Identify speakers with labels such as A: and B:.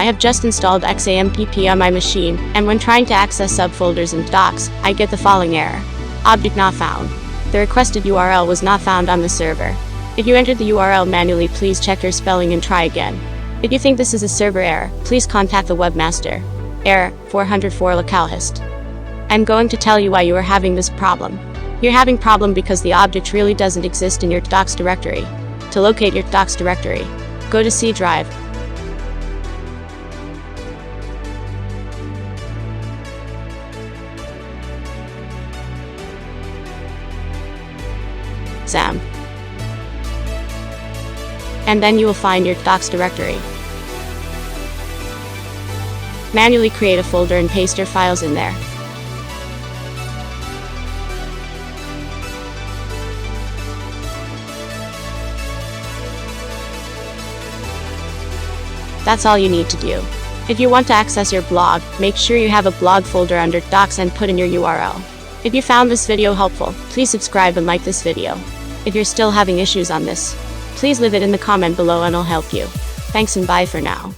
A: I have just installed XAMPP on my machine, and when trying to access subfolders and docs, I get the following error. Object not found. The requested URL was not found on the server. If you entered the URL manually, please check your spelling and try again. If you think this is a server error, please contact the webmaster. Error 404 localhost. I'm going to tell you why you are having this problem. You're having problem because the object really doesn't exist in your docs directory. To locate your docs directory, go to C drive. XAMPP. And then you will find your docs directory. Manually create a folder and paste your files in there. That's all you need to do. If you want to access your blog, make sure you have a blog folder under docs and put in your URL. If you found this video helpful, please subscribe and like this video. If you're still having issues on this, please leave it in the comment below and I'll help you. Thanks and bye for now.